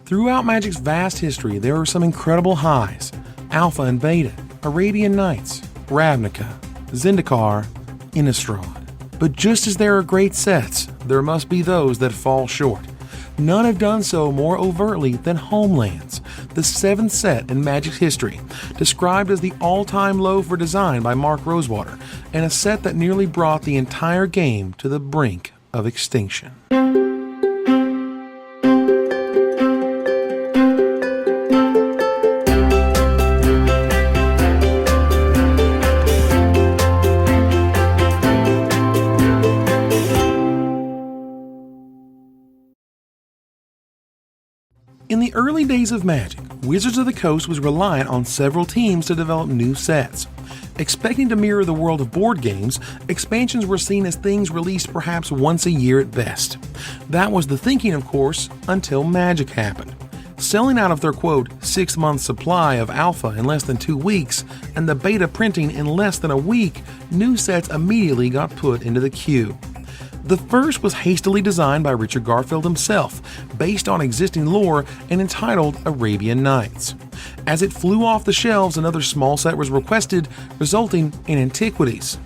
Throughout Magic's vast history, there are some incredible highs: Alpha and Beta, Arabian Nights, Ravnica, Zendikar, Innistrad. But just as there are great sets, there must be those that fall short. None have done so more overtly than Homelands, the 7th set in Magic's history, described as the all-time low for design by Mark Rosewater, and a set that nearly brought the entire game to the brink of extinction. In the early days of Magic, Wizards of the Coast was reliant on several teams to develop new sets. Expecting to mirror the world of board games, expansions were seen as things released perhaps once a year at best. That was the thinking, of course, until Magic happened. Selling out of their quote 6-month supply of alpha in less than 2 weeks, and the beta printing in less than a week, new sets immediately got put into the queue. The first was hastily designed by Richard Garfield himself, based on existing lore and entitled Arabian Nights. As it flew off the shelves, another small set was requested, resulting in Antiquities.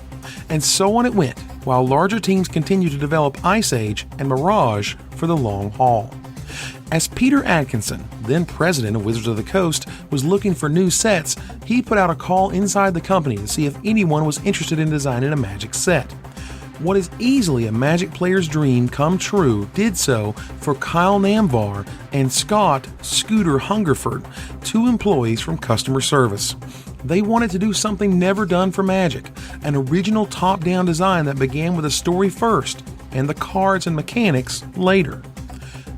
And so on it went, while larger teams continued to develop Ice Age and Mirage for the long haul. As Peter Atkinson, then president of Wizards of the Coast, was looking for new sets, he put out a call inside the company to see if anyone was interested in designing a Magic set. What is easily a Magic player's dream come true did so for Kyle Namvar and Scott Scooter Hungerford, 2 employees from customer service. They wanted to do something never done for Magic, an original top-down design that began with a story first and the cards and mechanics later.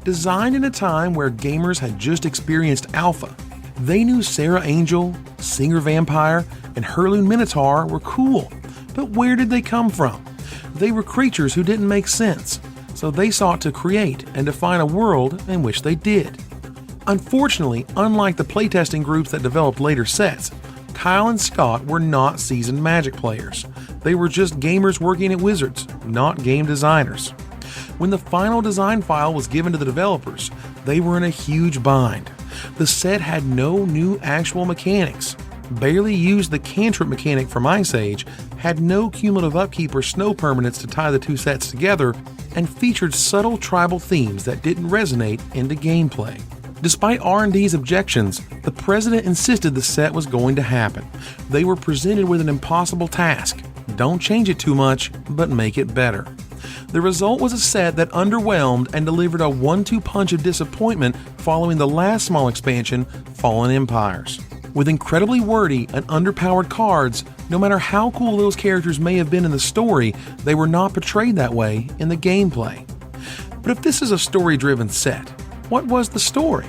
Designed in a time where gamers had just experienced alpha, they knew Serra Angel, Singer Vampire, and Hurloon Minotaur were cool, but where did they come from? They were creatures who didn't make sense, so they sought to create and define a world in which they did. Unfortunately, unlike the playtesting groups that developed later sets, Kyle and Scott were not seasoned Magic players. They were just gamers working at Wizards, not game designers. When the final design file was given to the developers, they were in a huge bind. The set had no new actual mechanics, barely used the cantrip mechanic from Ice Age, had no cumulative upkeep or snow permanents to tie the 2 sets together, and featured subtle tribal themes that didn't resonate into gameplay. Despite R&D's objections, the president insisted the set was going to happen. They were presented with an impossible task: don't change it too much, but make it better. The result was a set that underwhelmed and delivered a 1-2 punch of disappointment following the last small expansion, Fallen Empires. With incredibly wordy and underpowered cards, no matter how cool those characters may have been in the story, they were not portrayed that way in the gameplay. But if this is a story-driven set, what was the story?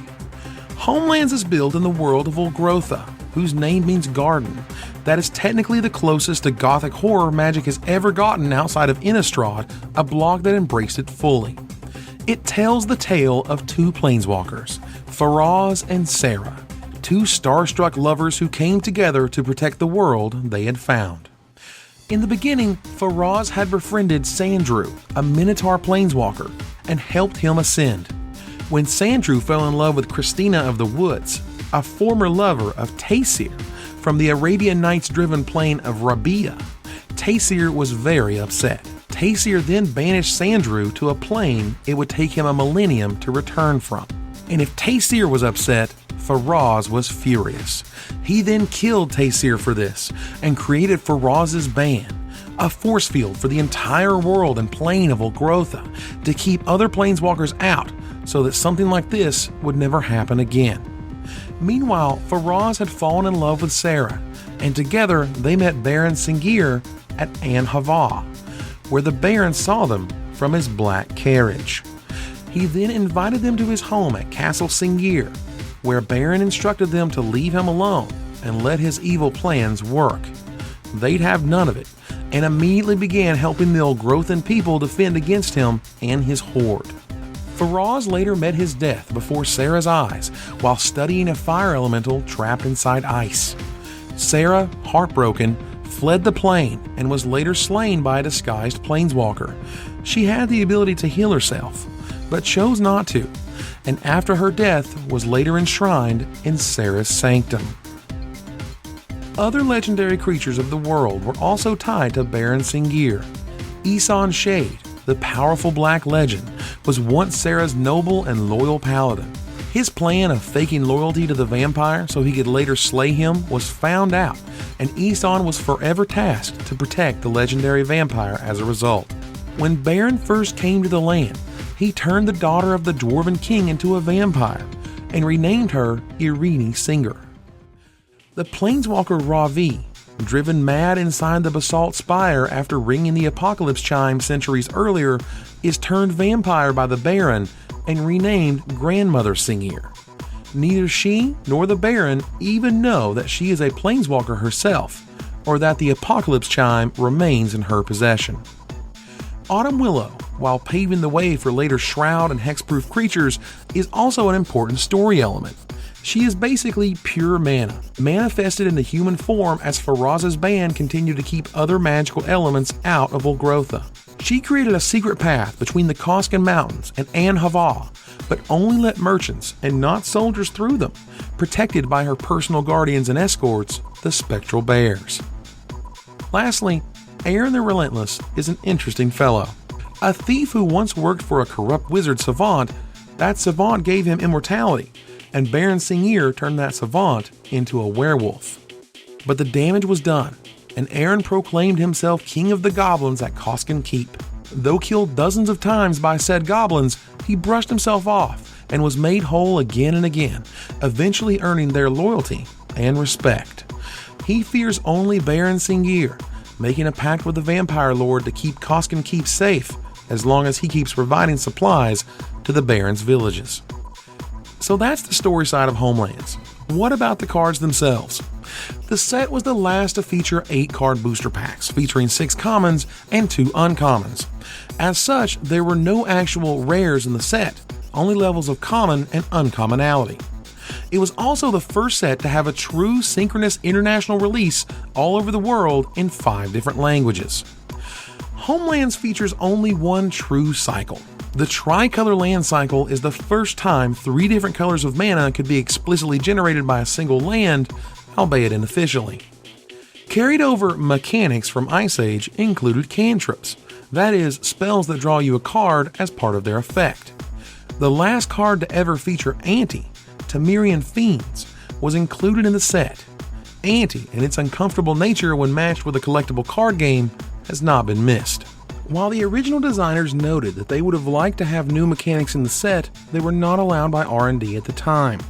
Homelands is built in the world of Ulgrotha, whose name means garden. That is technically the closest to gothic horror Magic has ever gotten outside of Innistrad, a blog that embraced it fully. It tells the tale of 2 planeswalkers, Feroz and Serra, 2 starstruck lovers who came together to protect the world they had found. In the beginning, Feroz had befriended Sandrew, a Minotaur planeswalker, and helped him ascend. When Sandrew fell in love with Christina of the Woods, a former lover of Taysir, from the Arabian Nights-driven plane of Rabia, Taysir was very upset. Taysir then banished Sandrew to a plane it would take him a millennium to return from. And if Taysir was upset, Feroz was furious. He then killed Taysir for this and created Feroz's ban, a force field for the entire world and plane of Ulgrotha to keep other planeswalkers out so that something like this would never happen again. Meanwhile, Feroz had fallen in love with Serra, and together they met Baron Singir at An Hava, where the Baron saw them from his black carriage. He then invited them to his home at Castle Singir, where Baron instructed them to leave him alone and let his evil plans work. They'd have none of it, and immediately began helping the Ulgrothan people defend against him and his horde. Feroz later met his death before Serra's eyes while studying a fire elemental trapped inside ice. Serra, heartbroken, fled the plane and was later slain by a disguised planeswalker. She had the ability to heal herself, but chose not to. and after her death was later enshrined in Serra's sanctum. Other legendary creatures of the world were also tied to Baron Singir. Isan Shade, the powerful black legend, was once Serra's noble and loyal paladin. His plan of faking loyalty to the vampire so he could later slay him was found out, and Isan was forever tasked to protect the legendary vampire as a result. When Baron first came to the land, he turned the daughter of the Dwarven King into a vampire and renamed her Irini Singer. The planeswalker Ravi, driven mad inside the basalt spire after ringing the apocalypse chime centuries earlier, is turned vampire by the Baron and renamed Grandmother Singir. Neither she nor the Baron even know that she is a planeswalker herself, or that the apocalypse chime remains in her possession. Autumn Willow, while paving the way for later shroud and hexproof creatures, is also an important story element. She is basically pure mana, manifested in the human form as Feroz's band continued to keep other magical elements out of Ulgrotha. She created a secret path between the Koskin Mountains and An Havah, but only let merchants and not soldiers through them, protected by her personal guardians and escorts, the Spectral Bears. Lastly, Aaron the Relentless is an interesting fellow. A thief who once worked for a corrupt wizard savant, that savant gave him immortality, and Baron Singir turned that savant into a werewolf. But the damage was done, and Aaron proclaimed himself king of the goblins at Koskin Keep. Though killed dozens of times by said goblins, he brushed himself off and was made whole again and again, eventually earning their loyalty and respect. He fears only Baron Singir, making a pact with the Vampire Lord to keep Koskin Keep safe as long as he keeps providing supplies to the Baron's villages. So that's the story side of Homelands. What about the cards themselves? The set was the last to feature 8 card booster packs, featuring 6 commons and 2 uncommons. As such, there were no actual rares in the set, only levels of common and uncommonality. It was also the first set to have a true synchronous international release all over the world in 5 different languages. Homelands features only one true cycle. The tricolor land cycle is the first time 3 different colors of mana could be explicitly generated by a single land, albeit unofficially. Carried over mechanics from Ice Age included cantrips, that is, spells that draw you a card as part of their effect. The last card to ever feature Ante, Temerian Fiends, was included in the set. Ante, and its uncomfortable nature when matched with a collectible card game, has not been missed. While the original designers noted that they would have liked to have new mechanics in the set, they were not allowed by R&D at the time.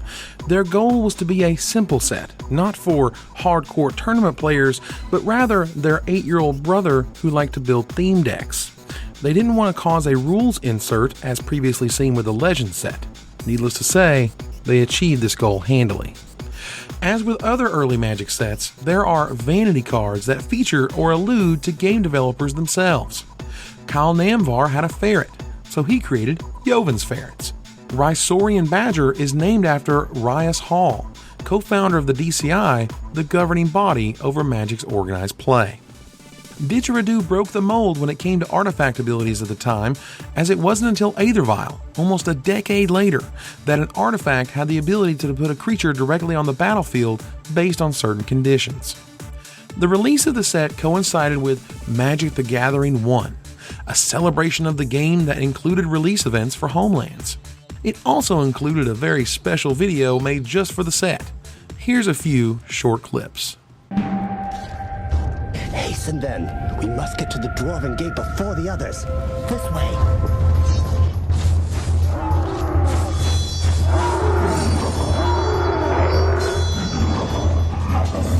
Their goal was to be a simple set, not for hardcore tournament players, but rather their 8-year-old brother who liked to build theme decks. They didn't want to cause a rules insert as previously seen with the Legends set. Needless to say, they achieved this goal handily. As with other early Magic sets, there are vanity cards that feature or allude to game developers themselves. Kyle Namvar had a ferret, so he created Yoven's Ferrets. Rysorian Badger is named after Rias Hall, co-founder of the DCI, the governing body over Magic's organized play. Didgeridoo broke the mold when it came to artifact abilities at the time, as it wasn't until Aethervial, almost a decade later, that an artifact had the ability to put a creature directly on the battlefield based on certain conditions. The release of the set coincided with Magic the Gathering 1, a celebration of the game that included release events for Homelands. It also included a very special video made just for the set. Here's a few short clips. Hasten then. We must get to the Dwarven Gate before the others. This way.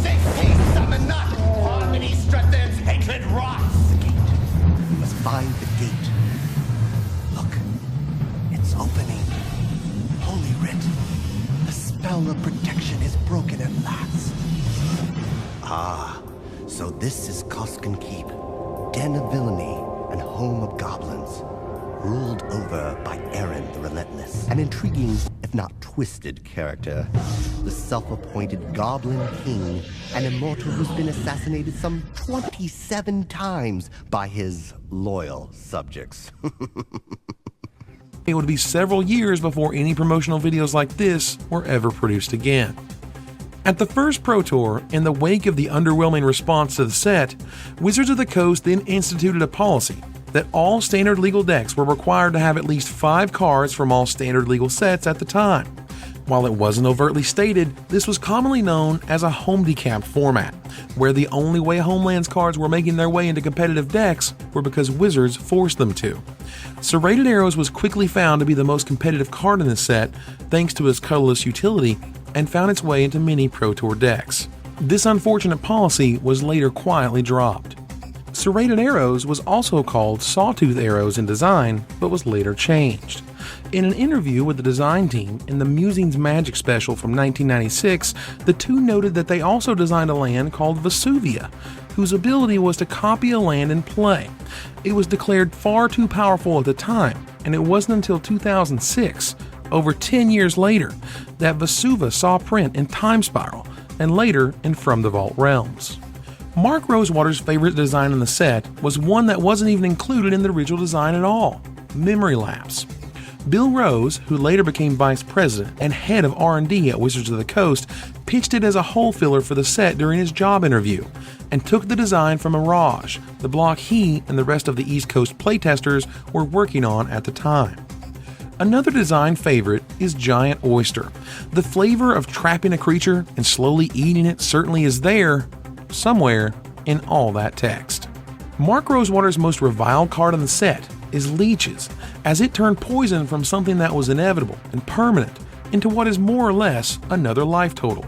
Safety summon not. Harmony strengthens, hatred rots. The gate. We must find the gate. Look. It's opening. Holy writ. The spell of protection is broken at last. Ah. So this is Koskin Keep, den of villainy and home of goblins, ruled over by Aaron the Relentless. An intriguing, if not twisted character, the self-appointed Goblin King, an immortal who's been assassinated some 27 times by his loyal subjects. It would be several years before any promotional videos like this were ever produced again. At the first Pro Tour, in the wake of the underwhelming response to the set, Wizards of the Coast then instituted a policy that all standard legal decks were required to have at least 5 cards from all standard legal sets at the time. While it wasn't overtly stated, this was commonly known as a home decapped format, where the only way Homelands cards were making their way into competitive decks were because Wizards forced them to. Serrated Arrows was quickly found to be the most competitive card in the set thanks to its colorless utility, and found its way into many Pro Tour decks. This unfortunate policy was later quietly dropped. Serrated Arrows was also called Sawtooth Arrows in design, but was later changed. In an interview with the design team in the Musings Magic special from 1996, the two noted that they also designed a land called Vesuvio, whose ability was to copy a land in play. It was declared far too powerful at the time, and it wasn't until 2006, over 10 years later, that Vesuvio saw print in Time Spiral, and later in From the Vault Realms. Mark Rosewater's favorite design in the set was one that wasn't even included in the original design at all: Memory Lapse. Bill Rose, who later became vice president and head of R&D at Wizards of the Coast, pitched it as a hole filler for the set during his job interview, and took the design from Mirage, the block he and the rest of the East Coast playtesters were working on at the time. Another design favorite is Giant Oyster. The flavor of trapping a creature and slowly eating it certainly is there, somewhere in all that text. Mark Rosewater's most reviled card in the set is Leeches, as it turned poison from something that was inevitable and permanent into what is more or less another life total.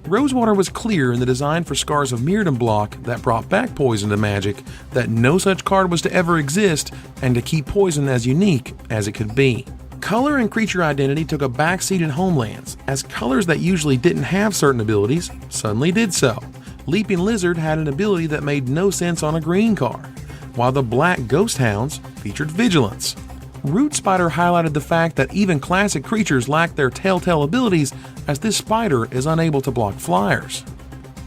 Rosewater was clear in the design for Scars of Mirrodin block that brought back poison to Magic that no such card was to ever exist, and to keep poison as unique as it could be. Color and creature identity took a backseat in Homelands, as colors that usually didn't have certain abilities suddenly did so. Leaping Lizard had an ability that made no sense on a green card, while the Black Ghost Hounds featured Vigilance. Root Spider highlighted the fact that even classic creatures lack their telltale abilities, as this spider is unable to block flyers.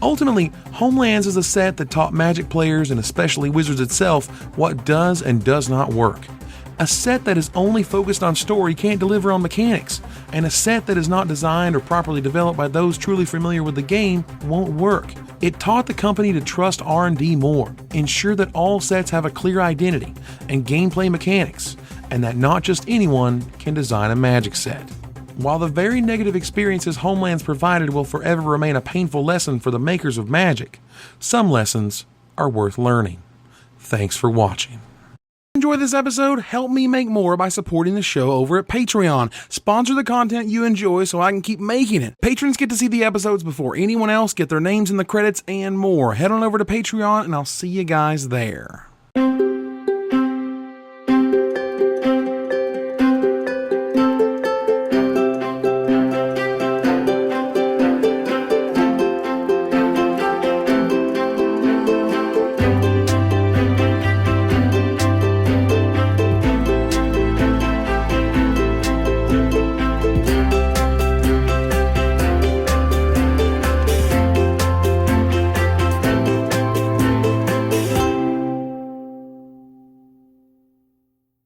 Ultimately, Homelands is a set that taught Magic players, and especially Wizards itself, what does and does not work. A set that is only focused on story can't deliver on mechanics, and a set that is not designed or properly developed by those truly familiar with the game won't work. It taught the company to trust R&D more, ensure that all sets have a clear identity and gameplay mechanics, and that not just anyone can design a Magic set. While the very negative experiences Homelands provided will forever remain a painful lesson for the makers of Magic, some lessons are worth learning. Thanks for watching. Enjoy this episode? Help me make more by supporting the show over at Patreon. Sponsor the content you enjoy so I can keep making it. Patrons get to see the episodes before anyone else, get their names in the credits, and more. Head on over to Patreon and I'll see you guys there.